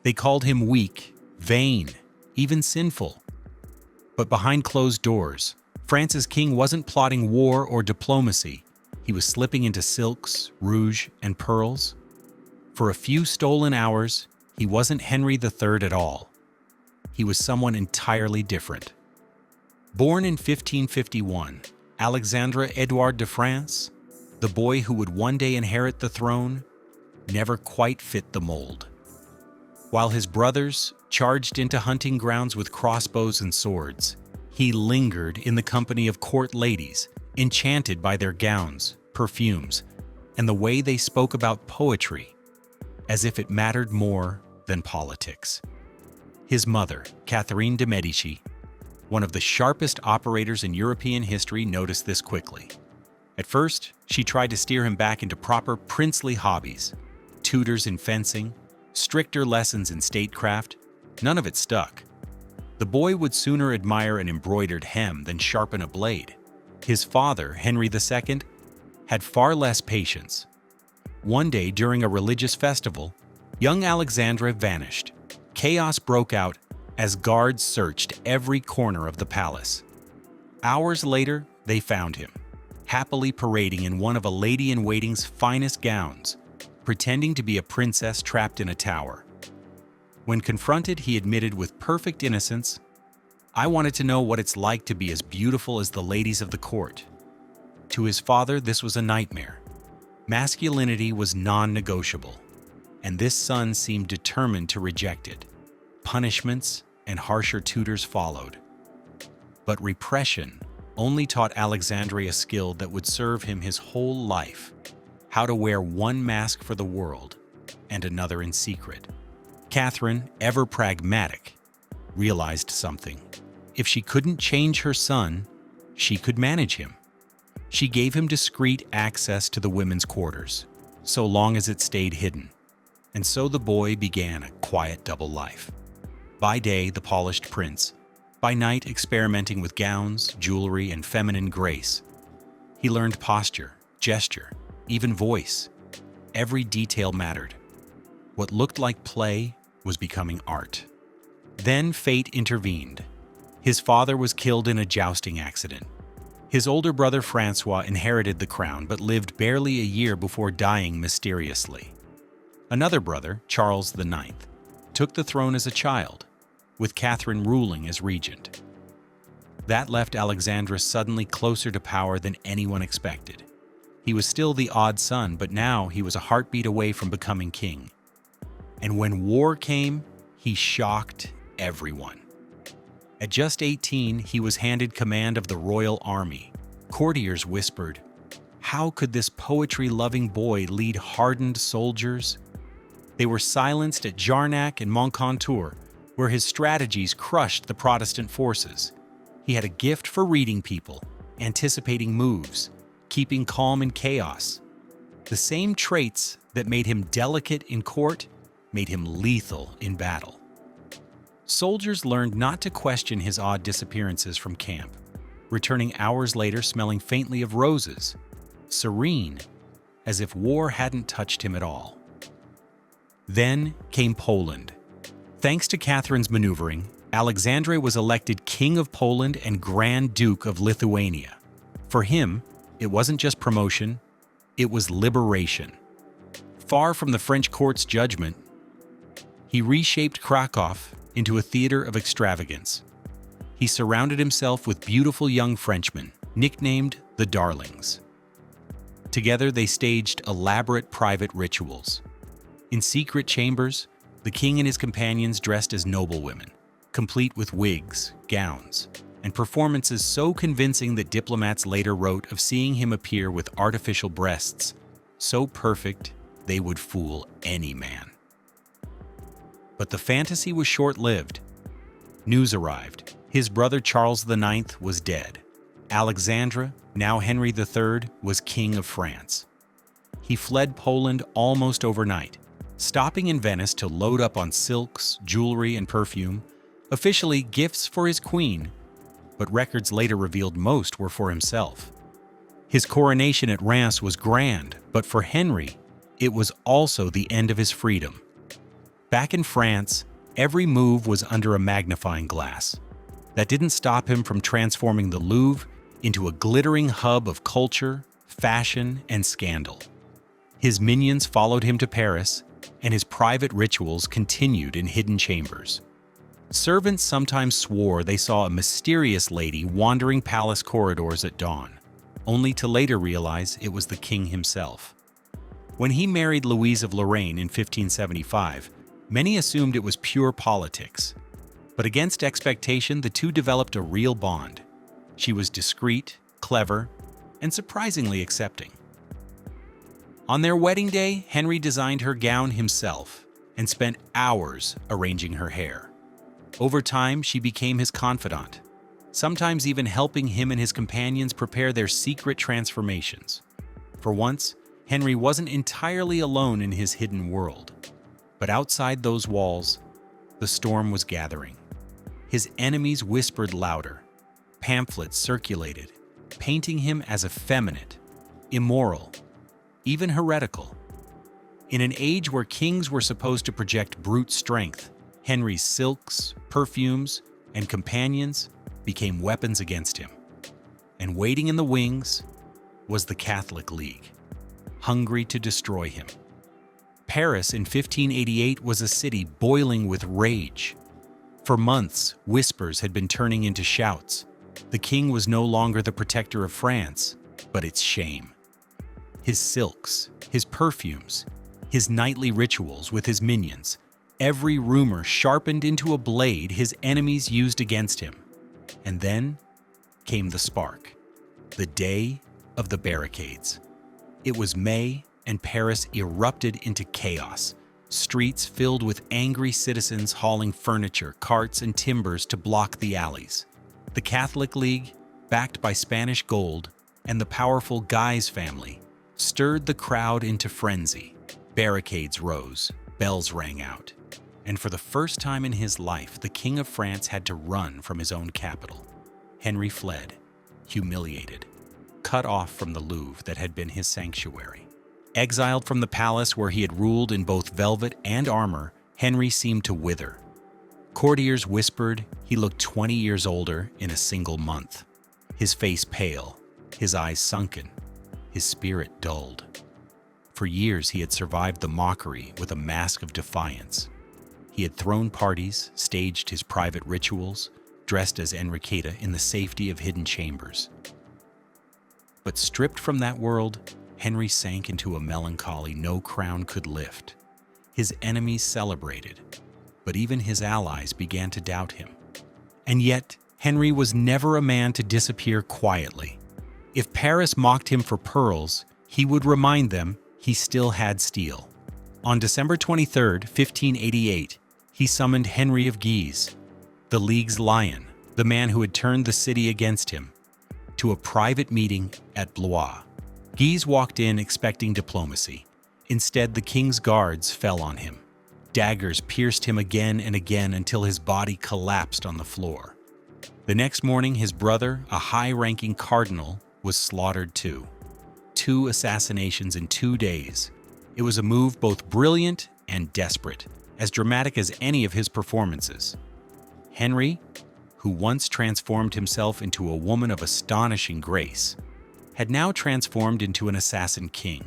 They called him weak, vain, even sinful. But behind closed doors, France's king wasn't plotting war or diplomacy. He was slipping into silks, rouge, and pearls. For a few stolen hours, he wasn't Henry III at all. He was someone entirely different. Born in 1551, Alexandre Edouard de France, the boy who would one day inherit the throne, never quite fit the mold. While his brothers charged into hunting grounds with crossbows and swords, he lingered in the company of court ladies, enchanted by their gowns, perfumes, and the way they spoke about poetry, as if it mattered more than politics. His mother, Catherine de' Medici, one of the sharpest operators in European history, noticed this quickly. At first, she tried to steer him back into proper princely hobbies, tutors in fencing, stricter lessons in statecraft. None of it stuck. The boy would sooner admire an embroidered hem than sharpen a blade. His father, Henry II, had far less patience. One day during a religious festival, young Alexandre vanished. Chaos broke out as guards searched every corner of the palace. Hours later, they found him, happily parading in one of a lady-in-waiting's finest gowns, pretending to be a princess trapped in a tower. When confronted, he admitted with perfect innocence, "I wanted to know what it's like to be as beautiful as the ladies of the court." To his father, this was a nightmare. Masculinity was non-negotiable, and this son seemed determined to reject it. Punishments and harsher tutors followed. But repression only taught Alexandre a skill that would serve him his whole life: how to wear one mask for the world and another in secret. Catherine, ever pragmatic, realized something. If she couldn't change her son, she could manage him. She gave him discreet access to the women's quarters, so long as it stayed hidden. And so the boy began a quiet double life. By day, the polished prince. By night, experimenting with gowns, jewelry, and feminine grace. He learned posture, gesture, even voice. Every detail mattered. What looked like play was becoming art. Then fate intervened. His father was killed in a jousting accident. His older brother Francois inherited the crown but lived barely a year before dying mysteriously. Another brother, Charles IX, took the throne as a child, with Catherine ruling as regent. That left Alexandre suddenly closer to power than anyone expected. He was still the odd son, but now he was a heartbeat away from becoming king. And when war came, he shocked everyone. At just 18, he was handed command of the royal army. Courtiers whispered, "How could this poetry-loving boy lead hardened soldiers?" They were silenced at Jarnac and Moncontour, where his strategies crushed the Protestant forces. He had a gift for reading people, anticipating moves, keeping calm in chaos. The same traits that made him delicate in court made him lethal in battle. Soldiers learned not to question his odd disappearances from camp, returning hours later smelling faintly of roses, serene, as if war hadn't touched him at all. Then came Poland. Thanks to Catherine's maneuvering, Alexandre was elected King of Poland and Grand Duke of Lithuania. For him, it wasn't just promotion, it was liberation. Far from the French court's judgment, he reshaped Krakow into a theater of extravagance. He surrounded himself with beautiful young Frenchmen, nicknamed the Darlings. Together, they staged elaborate private rituals. In secret chambers, the king and his companions dressed as noblewomen, complete with wigs, gowns, and performances so convincing that diplomats later wrote of seeing him appear with artificial breasts, so perfect they would fool any man. But the fantasy was short-lived. News arrived. His brother Charles IX was dead. Alexandre, now Henry III, was King of France. He fled Poland almost overnight, stopping in Venice to load up on silks, jewelry, and perfume, officially gifts for his queen, but records later revealed most were for himself. His coronation at Reims was grand, but for Henry, it was also the end of his freedom. Back in France, every move was under a magnifying glass. That didn't stop him from transforming the Louvre into a glittering hub of culture, fashion, and scandal. His minions followed him to Paris, and his private rituals continued in hidden chambers. Servants sometimes swore they saw a mysterious lady wandering palace corridors at dawn, only to later realize it was the king himself. When he married Louise of Lorraine in 1575, many assumed it was pure politics. But against expectation, the two developed a real bond. She was discreet, clever, and surprisingly accepting. On their wedding day, Henry designed her gown himself and spent hours arranging her hair. Over time, she became his confidant, sometimes even helping him and his companions prepare their secret transformations. For once, Henry wasn't entirely alone in his hidden world. But outside those walls, the storm was gathering. His enemies whispered louder. Pamphlets circulated, painting him as effeminate, immoral, even heretical. In an age where kings were supposed to project brute strength, Henry's silks, perfumes, and companions became weapons against him. And waiting in the wings was the Catholic League, hungry to destroy him. Paris in 1588 was a city boiling with rage. For months, whispers had been turning into shouts. The king was no longer the protector of France, but its shame. His silks, his perfumes, his nightly rituals with his minions, every rumor sharpened into a blade his enemies used against him. And then came the spark, the day of the barricades. It was May, and Paris erupted into chaos, streets filled with angry citizens hauling furniture, carts, and timbers to block the alleys. The Catholic League, backed by Spanish gold, and the powerful Guise family, stirred the crowd into frenzy. Barricades rose, bells rang out, and for the first time in his life, the King of France had to run from his own capital. Henry fled, humiliated, cut off from the Louvre that had been his sanctuary. Exiled from the palace where he had ruled in both velvet and armor, Henry seemed to wither. Courtiers whispered he looked 20 years older in a single month. His face pale, his eyes sunken, his spirit dulled. For years he had survived the mockery with a mask of defiance. He had thrown parties, staged his private rituals, dressed as Enriqueta in the safety of hidden chambers. But stripped from that world, Henry sank into a melancholy no crown could lift. His enemies celebrated, but even his allies began to doubt him. And yet, Henry was never a man to disappear quietly. If Paris mocked him for pearls, he would remind them he still had steel. On December 23, 1588, he summoned Henry of Guise, the League's lion, the man who had turned the city against him, to a private meeting at Blois. Guise walked in expecting diplomacy. Instead, the king's guards fell on him. Daggers pierced him again and again until his body collapsed on the floor. The next morning, his brother, a high-ranking cardinal, was slaughtered too. 2 assassinations in 2 days. It was a move both brilliant and desperate, as dramatic as any of his performances. Henry, who once transformed himself into a woman of astonishing grace, had now transformed into an assassin king.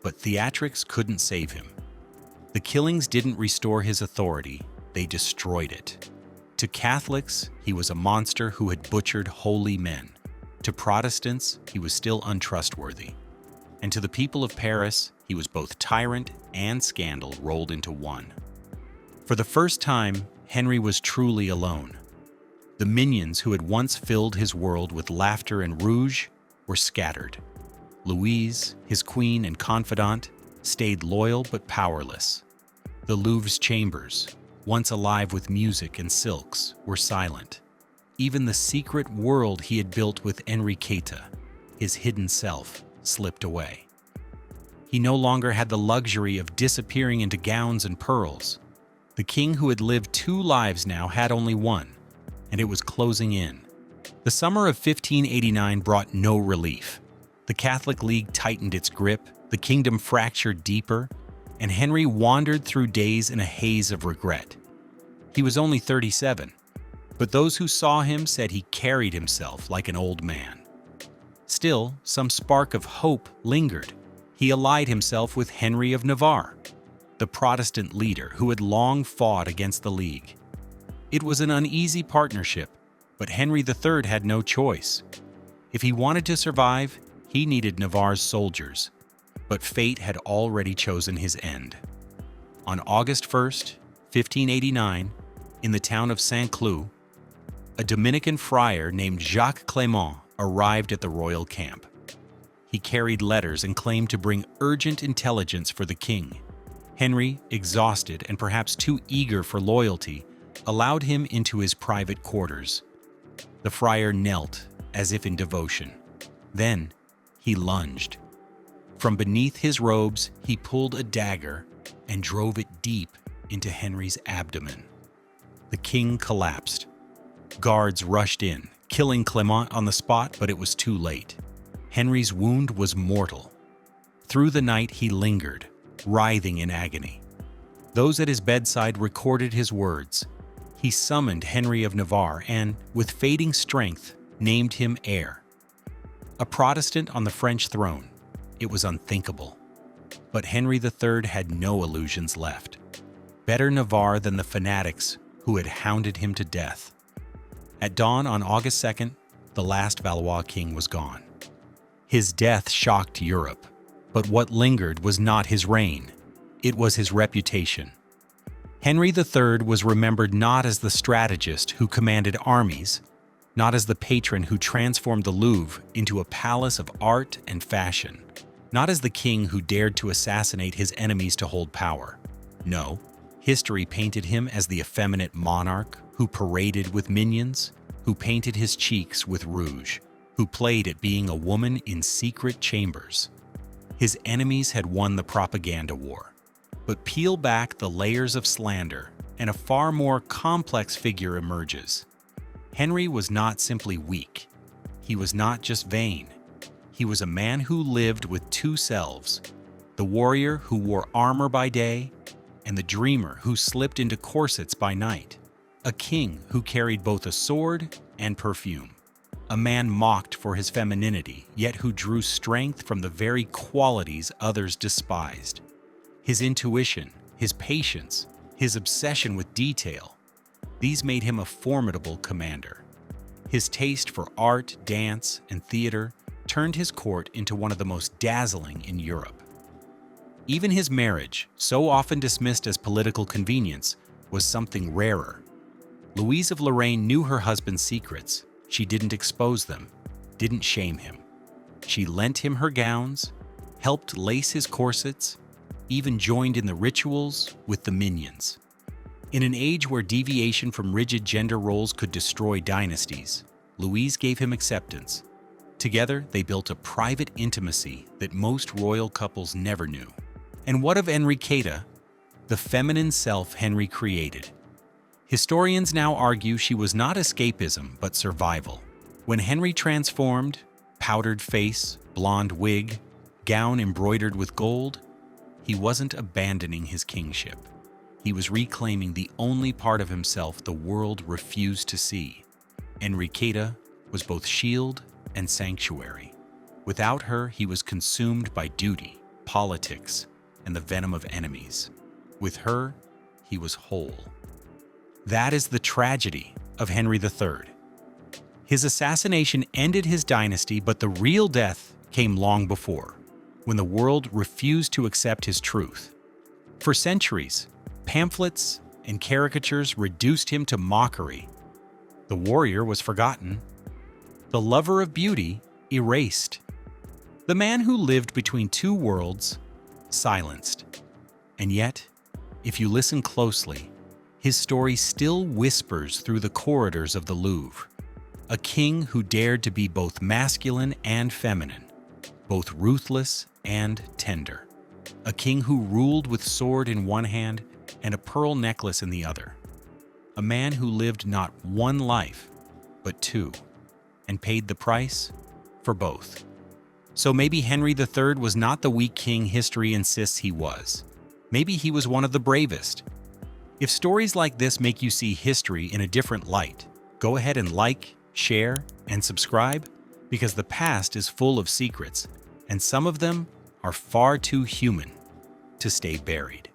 But theatrics couldn't save him. The killings didn't restore his authority, they destroyed it. To Catholics, he was a monster who had butchered holy men. To Protestants, he was still untrustworthy. And to the people of Paris, he was both tyrant and scandal rolled into one. For the first time, Henry was truly alone. The minions who had once filled his world with laughter and rouge were scattered. Louise, his queen and confidant, stayed loyal but powerless. The Louvre's chambers, once alive with music and silks, were silent. Even the secret world he had built with Enriqueta, his hidden self, slipped away. He no longer had the luxury of disappearing into gowns and pearls. The king who had lived 2 lives now had only one, and it was closing in. The summer of 1589 brought no relief. The Catholic League tightened its grip, the kingdom fractured deeper, and Henry wandered through days in a haze of regret. He was only 37, but those who saw him said he carried himself like an old man. Still, some spark of hope lingered. He allied himself with Henry of Navarre, the Protestant leader who had long fought against the League. It was an uneasy partnership, but Henry III had no choice. If he wanted to survive, he needed Navarre's soldiers, but fate had already chosen his end. On August 1st, 1589, in the town of Saint-Cloud, a Dominican friar named Jacques Clément arrived at the royal camp. He carried letters and claimed to bring urgent intelligence for the king. Henry, exhausted and perhaps too eager for loyalty, allowed him into his private quarters. The friar knelt, as if in devotion. Then, he lunged. From beneath his robes, he pulled a dagger and drove it deep into Henry's abdomen. The king collapsed. Guards rushed in, killing Clément on the spot, but it was too late. Henry's wound was mortal. Through the night, he lingered, writhing in agony. Those at his bedside recorded his words. He summoned Henry of Navarre and, with fading strength, named him heir. A Protestant on the French throne, it was unthinkable. But Henry III had no illusions left. Better Navarre than the fanatics who had hounded him to death. At dawn on August 2nd, the last Valois king was gone. His death shocked Europe, but what lingered was not his reign. It was his reputation. Henry III was remembered not as the strategist who commanded armies, not as the patron who transformed the Louvre into a palace of art and fashion, not as the king who dared to assassinate his enemies to hold power. No, history painted him as the effeminate monarch who paraded with minions, who painted his cheeks with rouge, who played at being a woman in secret chambers. His enemies had won the propaganda war. But peel back the layers of slander, and a far more complex figure emerges. Henry was not simply weak. He was not just vain. He was a man who lived with two selves, the warrior who wore armor by day, and the dreamer who slipped into corsets by night. A king who carried both a sword and perfume. A man mocked for his femininity, yet who drew strength from the very qualities others despised. His intuition, his patience, his obsession with detail, these made him a formidable commander. His taste for art, dance, and theater turned his court into one of the most dazzling in Europe. Even his marriage, so often dismissed as political convenience, was something rarer. Louise of Lorraine knew her husband's secrets. She didn't expose them, didn't shame him. She lent him her gowns, helped lace his corsets, even joined in the rituals with the minions. In an age where deviation from rigid gender roles could destroy dynasties, Louise gave him acceptance. Together, they built a private intimacy that most royal couples never knew. And what of Enriqueta, the feminine self Henry created? Historians now argue she was not escapism, but survival. When Henry transformed, powdered face, blonde wig, gown embroidered with gold, he wasn't abandoning his kingship. He was reclaiming the only part of himself the world refused to see. Enriqueta was both shield and sanctuary. Without her, he was consumed by duty, politics, and the venom of enemies. With her, he was whole. That is the tragedy of Henry III. His assassination ended his dynasty, but the real death came long before, when the world refused to accept his truth. For centuries, pamphlets and caricatures reduced him to mockery. The warrior was forgotten. The lover of beauty erased. The man who lived between two worlds silenced. And yet, if you listen closely, his story still whispers through the corridors of the Louvre. A king who dared to be both masculine and feminine, both ruthless and tender. A king who ruled with sword in one hand and a pearl necklace in the other. A man who lived not one life, but two, and paid the price for both. So maybe Henry III was not the weak king history insists he was. Maybe he was one of the bravest. If stories like this make you see history in a different light, go ahead and like, share, and subscribe, because the past is full of secrets, and some of them are far too human to stay buried.